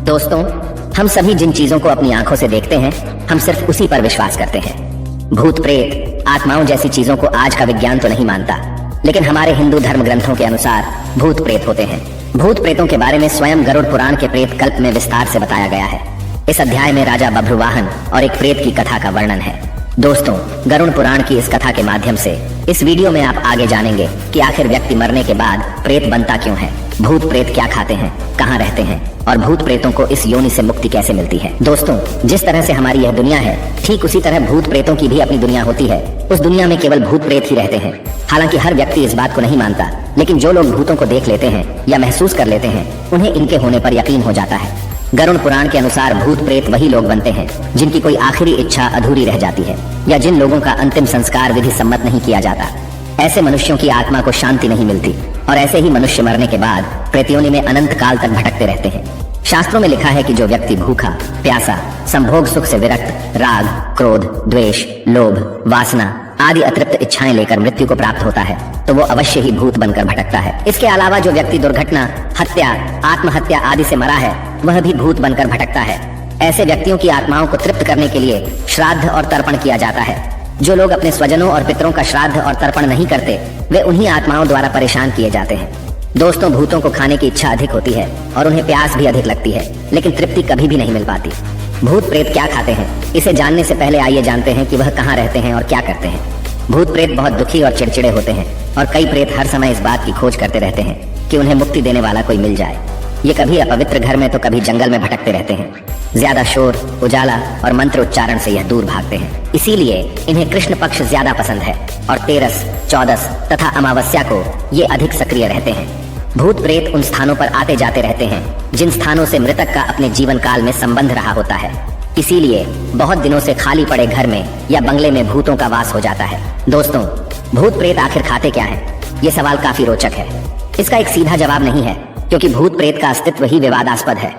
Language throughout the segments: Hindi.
दोस्तों, हम सभी जिन चीजों को अपनी आंखों से देखते हैं, हम सिर्फ उसी पर विश्वास करते हैं। भूत प्रेत, आत्माओं जैसी चीजों को आज का विज्ञान तो नहीं मानता, लेकिन हमारे हिंदू धर्म ग्रंथों के अनुसार भूत प्रेत होते हैं। भूत प्रेतों के बारे में स्वयं गरुड़ पुराण के प्रेत कल्प में विस्तार से बताया गया है। इस अध्याय में राजा बभ्रुवाहन और एक प्रेत की कथा का वर्णन है। दोस्तों, गरुड़ पुराण की इस कथा के माध्यम से इस वीडियो में आप आगे जानेंगे कि आखिर व्यक्ति मरने के बाद प्रेत बनता क्यों है, भूत प्रेत क्या खाते हैं, कहाँ रहते हैं और भूत प्रेतों को इस योनि से मुक्ति कैसे मिलती है। दोस्तों, जिस तरह से हमारी यह दुनिया है, ठीक उसी तरह भूत प्रेतों की भी अपनी दुनिया होती है। उस दुनिया में केवल भूत प्रेत ही रहते हैं। हालांकि हर व्यक्ति इस बात को नहीं मानता, लेकिन जो लोग भूतों को देख लेते हैं या महसूस कर लेते हैं, उन्हें इनके होने पर यकीन हो जाता है। गरुड़ पुराण के अनुसार भूत प्रेत वही लोग बनते हैं जिनकी कोई आखिरी इच्छा अधूरी रह जाती है या जिन लोगों का अंतिम संस्कार विधि सम्मत नहीं किया जाता। ऐसे मनुष्यों की आत्मा को शांति नहीं मिलती और ऐसे ही मनुष्य मरने के बाद प्रेतयोनि में अनंत काल तक भटकते रहते हैं। शास्त्रों में लिखा है कि जो व्यक्ति भूखा, प्यासा, संभोग सुख से विरक्त, राग, क्रोध, द्वेष, लोभ, वासना आदि अतृप्त इच्छाएं लेकर मृत्यु को प्राप्त होता है, तो वो अवश्य ही भूत बनकर भटकता है। इसके अलावा जो व्यक्ति दुर्घटना, हत्या, आत्महत्या आदि से मरा है, वह भी भूत बनकर भटकता है। ऐसे व्यक्तियों की आत्माओं को तृप्त करने के लिए श्राद्ध और तर्पण किया जाता है। जो लोग अपने स्वजनों और पितरों का श्राद्ध और तर्पण नहीं करते, वे उन्हीं आत्माओं द्वारा परेशान किए जाते हैं। दोस्तों, भूतों को खाने की इच्छा अधिक होती है और उन्हें प्यास भी अधिक लगती है, लेकिन तृप्ति कभी भी नहीं मिल पाती। भूत प्रेत क्या खाते हैं, इसे जानने से पहले आइए जानते हैं कि वह कहाँ रहते हैं और क्या करते हैं। भूत प्रेत बहुत दुखी और चिड़चिड़े होते हैं और कई प्रेत हर समय इस बात की खोज करते रहते हैं कि उन्हें मुक्ति देने वाला कोई मिल जाए। ये कभी अपवित्र घर में तो कभी जंगल में भटकते रहते हैं। ज्यादा शोर, उजाला और मंत्र उच्चारण से यह दूर भागते हैं। इसीलिए इन्हें कृष्ण पक्ष ज्यादा पसंद है और तेरस, चौदस तथा अमावस्या को ये अधिक सक्रिय रहते हैं। भूत प्रेत उन स्थानों पर आते जाते रहते हैं जिन स्थानों से मृतक का अपने जीवन काल में संबंध रहा होता है। इसीलिए बहुत दिनों से खाली पड़े घर में या बंगले में भूतों का वास हो जाता है। दोस्तों, भूत प्रेत आखिर खाते क्या है? ये सवाल काफी रोचक है। इसका एक सीधा जवाब नहीं है, क्योंकि भूत प्रेत का अस्तित्व ही विवादास्पद है।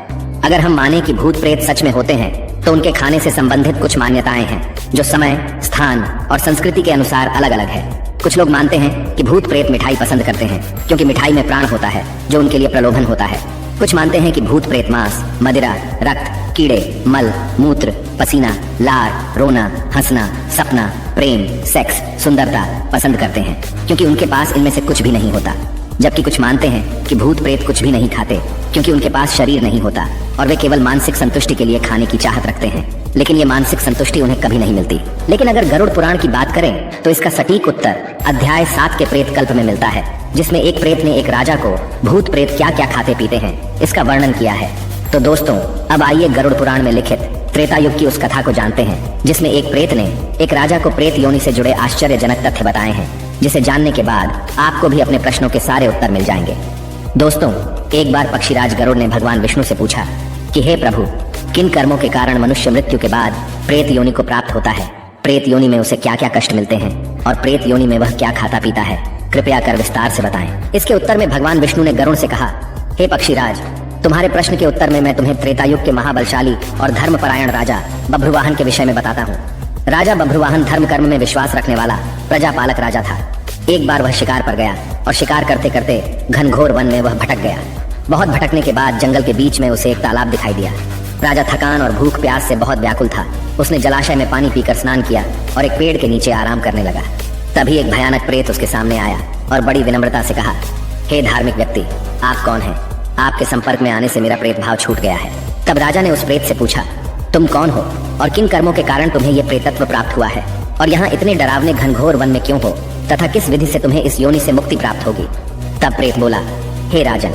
अगर हम माने कि भूत प्रेत सच में होते हैं, तो उनके खाने से संबंधित कुछ मान्यताएं हैं जो समय, स्थान और संस्कृति के अनुसार अलग अलग है। कुछ लोग मानते हैं कि भूत प्रेत मिठाई पसंद करते हैं, क्योंकि मिठाई में प्राण होता है जो उनके लिए प्रलोभन होता है। कुछ मानते हैं कि भूत प्रेत मांस, मदिरा, रक्त, कीड़े, मल, मूत्र, पसीना, लार, रोना, हंसना, सपना, प्रेम, सेक्स, सुंदरता पसंद करते हैं, क्योंकि उनके पास इनमें से कुछ भी नहीं होता। जबकि कुछ मानते हैं कि भूत प्रेत कुछ भी नहीं खाते, क्योंकि उनके पास शरीर नहीं होता और वे केवल मानसिक संतुष्टि के लिए खाने की चाहत रखते हैं, लेकिन ये मानसिक संतुष्टि उन्हें कभी नहीं मिलती। लेकिन अगर गरुड़ पुराण की बात करें, तो इसका सटीक उत्तर अध्याय 7 के प्रेत कल्प में मिलता है, जिसमें एक प्रेत ने एक राजा को भूत प्रेत क्या क्या खाते पीते हैं इसका वर्णन किया है। तो दोस्तों, अब आइए गरुड़ पुराण में लिखित त्रेता युग की उस कथा को जानते हैं, जिसमें एक प्रेत ने एक राजा को प्रेत योनि से जुड़े आश्चर्यजनक तथ्य बताए हैं, जिसे जानने के बाद आपको भी अपने प्रश्नों के सारे उत्तर मिल जाएंगे। दोस्तों, एक बार पक्षीराज गरुड़ ने भगवान विष्णु से पूछा कि हे प्रभु, किन कर्मों के कारण मनुष्य मृत्यु के बाद प्रेत योनि को प्राप्त होता है? प्रेत योनि में उसे क्या क्या कष्ट मिलते हैं और प्रेत योनि में वह क्या खाता पीता है? कृपया कर विस्तार से बताएं। इसके उत्तर में भगवान विष्णु ने गरुड़ से कहा, हे पक्षीराज, तुम्हारे प्रश्न के उत्तर में मैं तुम्हें त्रेता युग के महाबलशाली और धर्मपरायण राजा बभ्रुवाहन के विषय में बताता हूँ। राजा बभ्रुवाहन धर्म कर्म में विश्वास रखने वाला प्रजापालक राजा था। एक बार वह शिकार पर गया और शिकार करते करते घनघोर वन में वह भटक गया। बहुत भटकने के बाद जंगल के बीच में उसे एक तालाब दिखाई दिया। राजा थकान और भूख प्यास से बहुत व्याकुल था। उसने जलाशय में पानी पीकर स्नान किया और एक पेड़ के नीचे आराम करने लगा। तभी एक भयानक प्रेत उसके सामने आया और बड़ी विनम्रता से कहा, हे धार्मिक व्यक्ति, आप कौन हैं? आपके संपर्क में आने से मेरा प्रेत भाव छूट गया है। तब राजा ने उस प्रेत से पूछा, तुम कौन हो और किन कर्मों के कारण तुम्हें यह प्रेतत्व प्राप्त हुआ है और यहाँ इतने डरावने घनघोर वन में क्यों हो तथा किस विधि से तुम्हें इस योनि से मुक्ति प्राप्त होगी? तब प्रेत बोला, हे राजन,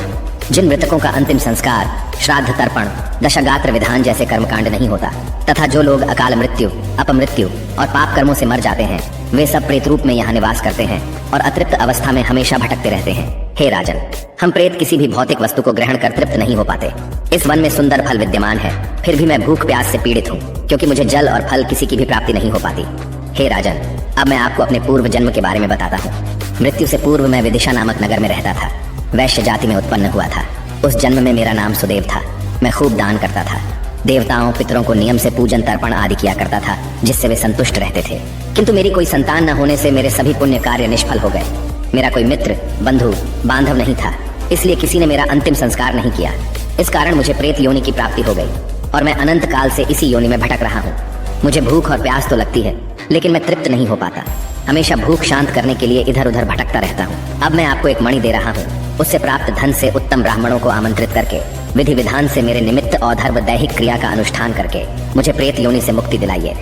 जिन मृतकों का अंतिम संस्कार, श्राद्ध तर्पण, दशगात्र विधान जैसे कर्मकांड नहीं होता तथा जो लोग अकाल मृत्यु, अपमृत्यु और पाप कर्मों से मर जाते हैं, वे सब प्रेत रूप में यहाँ निवास करते हैं और अतृप्त अवस्था में हमेशा भटकते रहते हैं। हे राजन, हम प्रेत किसी भी भौतिक वस्तु को ग्रहण कर तृप्त नहीं हो पाते। इस वन में सुंदर फल विद्यमान है, फिर भी मैं भूख प्यास से पीड़ित हूँ, क्योंकि मुझे जल और फल किसी की भी प्राप्ति नहीं हो पाती। हे राजन, अब मैं आपको अपने पूर्व जन्म के बारे में बताता हूँ। मृत्यु से पूर्व मैं विदिशा नामक नगर में रहता था। वैश्य जाति में उत्पन्न हुआ था। उस जन्म में मेरा नाम सुदेव था। मैं खूब दान करता था। देवताओं पितरों को नियम से पूजन तर्पण आदि किया करता था, जिससे वे संतुष्ट रहते थे। किंतु मेरी कोई संतान न होने से मेरे सभी पुण्य कार्य निष्फल हो गए। मेरा कोई मित्र, बंधु, बांधव नहीं था, इसलिए किसी ने मेरा अंतिम संस्कार नहीं किया। इस कारण मुझे प्रेत योनि की प्राप्ति हो गई और मैं अनंत काल से इसी योनि में भटक रहा हूँ। मुझे भूख और प्यास तो लगती है, लेकिन मैं तृप्त नहीं हो पाता। हमेशा भूख शांत करने के लिए इधर उधर भटकता रहता हूँ। अब मैं आपको एक मणि दे रहा हूँ। उससे प्राप्त धन से उत्तम ब्राह्मणों को आमंत्रित करके विधि विधान से मेरे निमित्त औधर्व दैहिक क्रिया का अनुष्ठान करके मुझे प्रेत योनि से मुक्ति दिलाइए।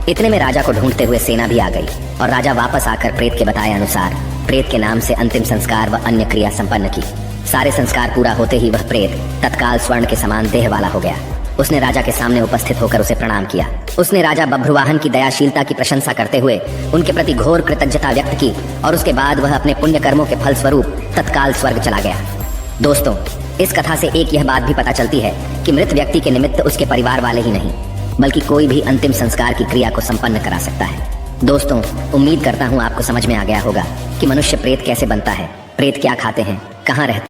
इतने में राजा को ढूंढते हुए सेना भी आ गई और राजा वापस आकर प्रेत के बताए अनुसार प्रेत के नाम से अंतिम संस्कार व अन्य क्रिया संपन्न की। सारे संस्कार पूरा होते ही वह प्रेत तत्काल स्वर्ण के समान देह वाला हो गया। उसने राजा के सामने उपस्थित होकर उसे प्रणाम किया। उसने राजा बभ्रुवाहन की दयाशीलता की प्रशंसा करते हुए उनके प्रति घोर कृतज्ञता व्यक्त की और उसके बाद वह अपने पुण्य कर्मों के फल स्वरूप तत्काल स्वर्ग चला गया। दोस्तों, इस कथा से एक यह बात भी पता चलती है कि मृत व्यक्ति के निमित्त उसके परिवार वाले ही नहीं बल्कि कोई भी अंतिम संस्कार की क्रिया को संपन्न करा सकता है। दोस्तों, उम्मीद करता हूँ आपको समझ में आ गया होगा कि मनुष्य प्रेत कैसे बनता है, प्रेत क्या खाते हैं, कहाँ रहते